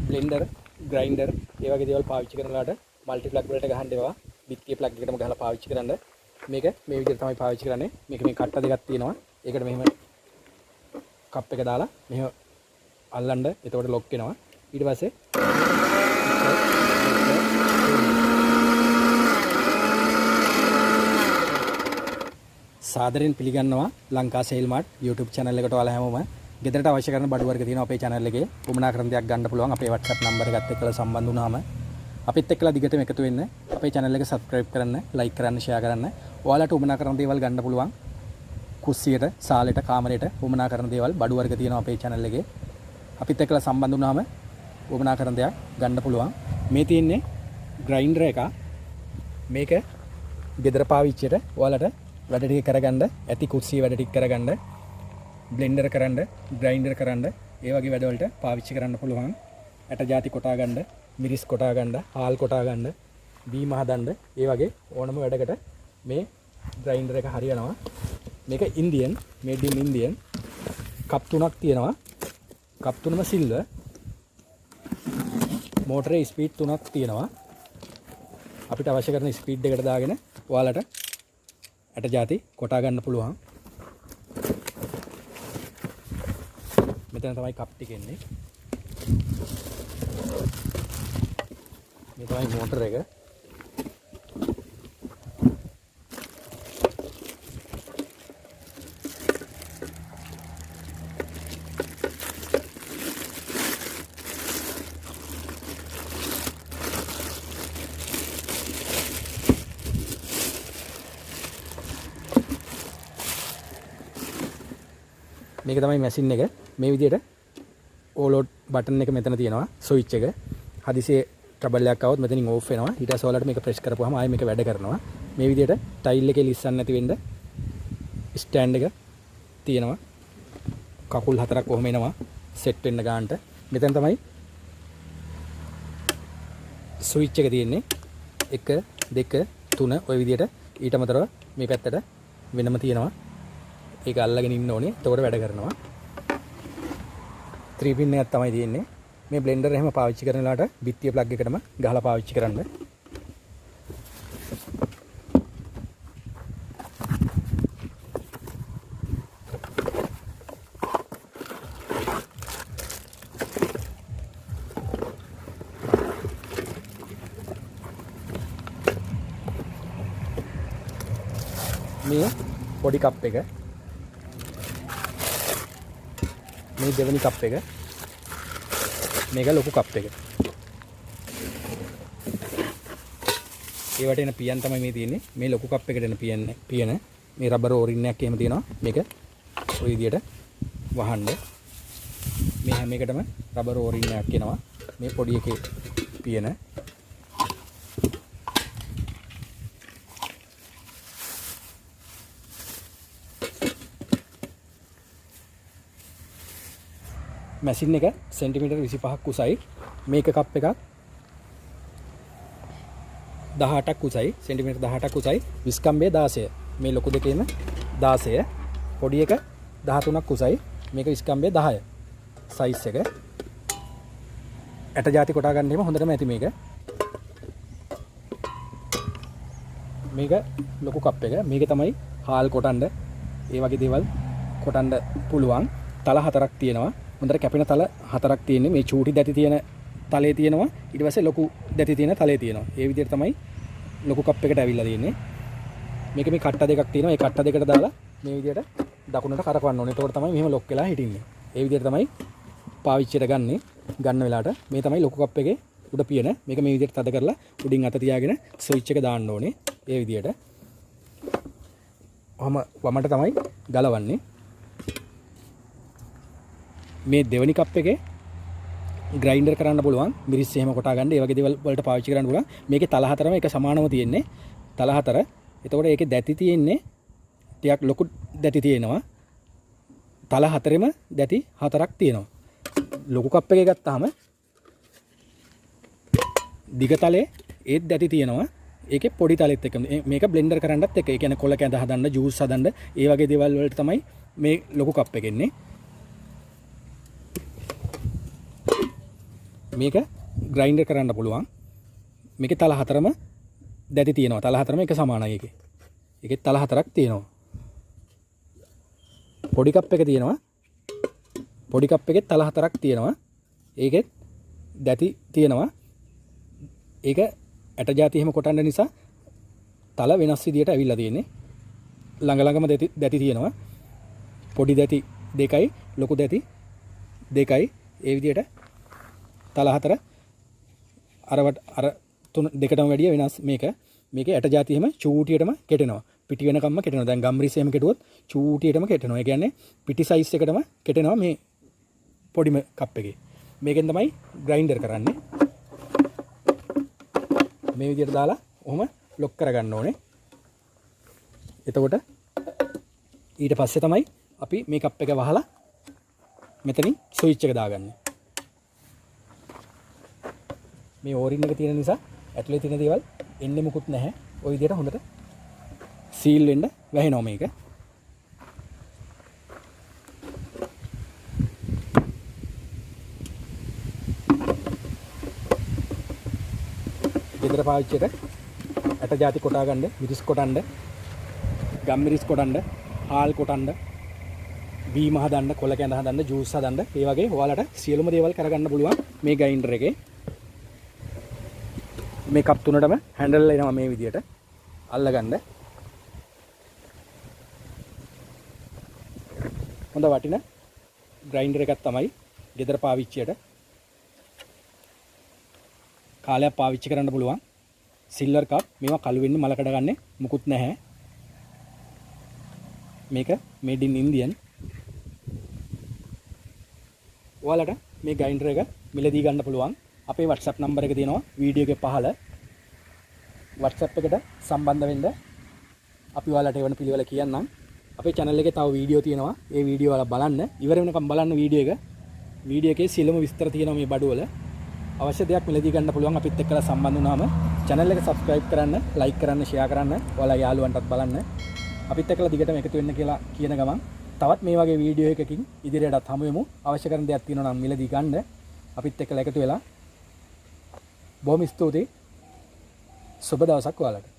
Blender, grinder ඒ වගේ දේවල් පාවිච්චි කරනලාට මල්ටි ප්ලග් වලට ගහන්න ඒවා බිත්තියේ ප්ලග් එකටම ගහලා පාවිච්චි කරන්න. මේක මේ විදිහට තමයි පාවිච්චි කරන්නේ. මේක මේ කට්ට දෙකක් තියෙනවා. ඒකට මෙහෙම කප් එක දාලා මෙහෙම අල්ලන්න. එතකොට ලොක් වෙනවා. ඊට පස්සේ සාදරයෙන් පිළිගන්නවා Lanka sale mart YouTube channel එකට ඔයාලා හැමෝම ගෙදරට අවශ්‍ය කරන බඩු වර්ග තියෙනවා අපේ channel එකේ. උමනා කරන දෙයක් ගන්න පුළුවන්. අපේ WhatsApp number එකත් එක්කලා සම්බන්ධ වුණාම අපිත් එක්කලා දිගටම එකතු වෙන්න. අපේ channel එක subscribe කරන්න, like කරන්න, share කරන්න. ඔයාලට උමනා කරන දේවල් ගන්න පුළුවන්. කුස්සියට, සාලෙට, කාමරයට උමනා කරන දේවල් බඩු වර්ග තියෙනවා අපේ channel එකේ. අපිත් එක්කලා සම්බන්ධ වුණාම උමනා කරන දෙයක් ගන්න පුළුවන්. මේ තියෙන්නේ grinder එක. මේක ගෙදර පාවිච්චියට ඔයාලට වැඩ ටික කරගන්න, ඇති කුස්සිය වැඩ ටික කරගන්න, බ්ලෙන්ඩර් කරන්න, ග්‍රයින්ඩර් කරන්න, ඒ වගේ වැඩවලට පාවිච්චි කරන්න පුළුවන්. ඇට ಜಾති කොටා ගන්න, මිරිස් කොටා ගන්න, හාල් කොටා ගන්න, බීම හදන්න, ඒ වගේ ඕනම වැඩකට මේ ග්‍රයින්ඩර් එක හරියනවා. මේක ඉන්දියන්, මේඩ් ඉන් ඉන්දියන්. කප් 3ක් තියෙනවා. කප් 3ම සිල්වර්. මෝටරේ ස්පීඩ් 3ක් තියෙනවා. අපිට අවශ්‍ය කරන ස්පීඩ් එකට දාගෙන ඔයාලට ඇට ಜಾති කොටා ගන්න පුළුවන්. මෙතන තමයි කප් ටික එන්නේ. මේ තමයි මෝටර එක. මේක තමයි මැෂින් එක. මේ විදිහට ඕලෝඩ් බටන් එක මෙතන තියෙනවා, ස්විච් එක. හදිසියේ ට්‍රබල් එකක් આવොත් මෙතනින් ඕෆ් වෙනවා. ඊට පස්සේ ඔයාලට මේක ප්‍රෙස් කරපුවාම ආයෙ මේක වැඩ කරනවා. මේ විදිහට ටයිල් එකේ ලිස්සන්න නැති වෙන්න ස්ටෑන්ඩ් එක තියෙනවා. කකුල් 4ක් කොහොම එනවා සෙට් වෙන්න ගන්නට. මෙතන තමයි ස්විච් එක තියෙන්නේ. 1 2 3 ওই විදිහට. ඊට අමතරව මේ පැත්තට වෙනම තියෙනවා. ඒක අල්ලගෙන ඉන්න ඕනේ. එතකොට වැඩ කරනවා. 3 pin එකක් තමයි තියෙන්නේ. මේ බ්ලෙන්ඩර් එහෙම පාවිච්චි කරනලාට බිත්තිය ප්ලග් එකටම ගහලා පාවිච්චි කරන්න. මේ පොඩි කප් එක. මේ දෙවෙනි කප් එක. මේක ලොකු කප් එක. ඒවට එන පියන් තමයි මේ තියෙන්නේ. මේ ලොකු කප් එකට එන පියන මේ රබර් ඕරින් එකක් එහෙම තියෙනවා. මේක ඔය විදියට වහන්න. මේ හැම එකටම රබර් ඕරින් එකක් එනවා. මේ පොඩි එකේ පියන. මැෂින් එක සෙන්ටිමීටර් 25ක් උසයි. මේක කප් එකක් 18ක් උසයි. සෙන්ටිමීටර් 18ක් උසයි. විස්කම්බේ 16. මේ ලොකු දෙකේම 16. පොඩි එක 13ක් උසයි. මේක විස්කම්බේ 10. සයිස් එක. ඇට ಜಾති කොටා ගන්න එහෙම හොඳටම ඇති මේක. මේක ලොකු කප් එක. මේක තමයි හාල් කොටන්න, ඒ වගේ දේවල් කොටන්න පුළුවන්. තල 4ක් තියෙනවා. හොඳට කැපෙන තල 4ක් තියෙන්නේ. මේ චූටි දැටි තියෙන තලේ තියෙනවා. ඊට පස්සේ ලොකු දැටි තියෙන තලේ තියෙනවා. ඒ විදිහට තමයි ලොකු කප් එකට ඇවිල්ලා තියෙන්නේ. මේක මේ කට්ට දෙකක් තියෙනවා. ඒ කට්ට දෙකට දාලා මේ විදිහට දකුණට කරකවන්න ඕනේ. එතකොට තමයි මෙහෙම ලොක් වෙලා හිටින්නේ. ඒ විදිහට තමයි පාවිච්චියට ගන්න වෙලාවට. මේ තමයි ලොකු කප් එකේ උඩ පියන. මේක මේ විදිහට තද කරලා උඩින් අත තියාගෙන ස්විච් එක දාන්න ඕනේ. ඒ විදිහට. වමට තමයි ගලවන්නේ. මේ දෙවෙනි කප් එකේ ග්‍රයින්ඩර් කරන්න පුළුවන්. මිරිස් එහෙම කොටා ගන්න, ඒ වගේ දේවල් වලට පාවිච්චි කරන්න පුළුවන්. මේකේ තල 4ම එක සමානව තියෙන්නේ. තල 4. එතකොට ඒකේ දැති තියෙන්නේ ටිකක් ලොකු දැති තියෙනවා. තල 4ෙම දැති 4ක් තියෙනවා. ලොකු කප් එකේ ගත්තාම දිග තලයේ ඒත් දැති තියෙනවා. ඒකේ පොඩි තලෙත් එක්ක මේක බ්ලෙන්ඩර් කරන්නත් එක්ක. ඒ කියන්නේ කොළ කැඳ හදන්න, ජූස් හදන්න, ඒ වගේ දේවල් වලට තමයි මේ ලොකු කප් එක එන්නේ. මේක ග්‍රයින්ඩර් කරන්න පුළුවන්. මේකේ තල හතරම දැති තියෙනවා. තල හතරම එක සමානයි ඒකේ. ඒකේ තල හතරක් තියෙනවා. පොඩි කප් එක තියෙනවා. පොඩි කප් එකේ තල හතරක් තියෙනවා. ඒකෙත් දැති තියෙනවා. ඒක ඇට જાති එහෙම කොටන්න නිසා තල වෙනස් විදියට ඇවිල්ලා තියෙන්නේ. ළඟ ළඟම දැති තියෙනවා. පොඩි දැති දෙකයි ලොකු දැති දෙකයි ඒ විදියට තල හතර අර තුන දෙකටම වැඩිය වෙනස් මේක. මේකේ ඇට જાති එහෙම චූටියටම කෙටෙනවා. පිටි වෙනකම්ම කෙටෙනවා. දැන් ගම්රිස් එහෙම කෙටුවොත් චූටියටම කෙටෙනවා. ඒ කියන්නේ පිටි සයිස් එකටම කෙටෙනවා මේ පොඩිම කප් එකේ. මේකෙන් තමයි ග්‍රයින්ඩර් කරන්නේ. මේ විදියට දාලා ඔහොම ලොක් කරගන්න ඕනේ. එතකොට ඊට පස්සේ තමයි අපි මේ කප් එක වහලා මෙතනින් ස්විච් එක දාගන්නේ. මේ ඕරින් එක තියෙන නිසා ඇතුලේ තියෙන දේවල් එන්නේ මුකුත් නැහැ. ওই විදියට හොඳට සීල් වෙන්න වැහෙනවා මේක. ගෙදර පාවිච්චියට ඇට જાති කොටා ගන්න, මිරිස් කොටන්න, ගම් මිරිස් කොටන්න, හාල් කොටන්න, බීම හදන්න, කොල කැඳ හදන්න, ජූස් හදන්න, ඒ වගේ ඔයාලට සියලුම දේවල් කරගන්න පුළුවන් මේ ග්‍රයින්ඩර් එකේ. මේ කප් තුනටම හැන්ඩල් එනවා මේ විදියට අල්ලගන්න. හොඳ වටින ග්‍රයින්ඩර් එකක් තමයි ගෙදර පාවිච්චියට කාලයක් පාවිච්චි කරන්න පුළුවන්. සිල්වර් කප් මේවා කළු වෙන්නේ මල කඩ ගන්න මුකුත් නැහැ. මේක මේඩ් ඉන් ඉන්දියන්. ඔයාලට මේ ග්‍රයින්ඩර් එක මිලදී ගන්න පුළුවන්. අපේ WhatsApp නම්බර එක තියෙනවා වීඩියෝ එකේ පහළ. WhatsApp එකට සම්බන්ධ වෙන්න අපි ඔයාලට එවන පිළිවෙල කියන්නම්. අපේ channel එකේ තව වීඩියෝ තියෙනවා. ඒ වීඩියෝ වල බලන්න. ඉවර වෙනකම් බලන්න වීඩියෝ එක. වීඩියෝ එකේ සියලුම විස්තර තියෙනවා මේ බඩුවල. අවශ්‍ය දෙයක් මිලදී ගන්න පුළුවන්. අපිත් එක්කලා සම්බන්ධ වුණාම channel එක subscribe කරන්න, like කරන්න, share කරන්න, ඔයාලා යාළුවන්ටත් බලන්න. අපිත් එක්කලා දිගටම එකතු වෙන්න කියලා කියන ගමන් තවත් මේ වගේ වීඩියෝ එකකින් ඉදිරියටත් හමු වෙමු. අවශ්‍ය කරන දේක් තියෙනවා නම් මිලදී ගන්න. අපිත් එක්කලා එකතු වෙලා බොහොම ස්තුතියි. සුබ දවසක් ඔයාලට.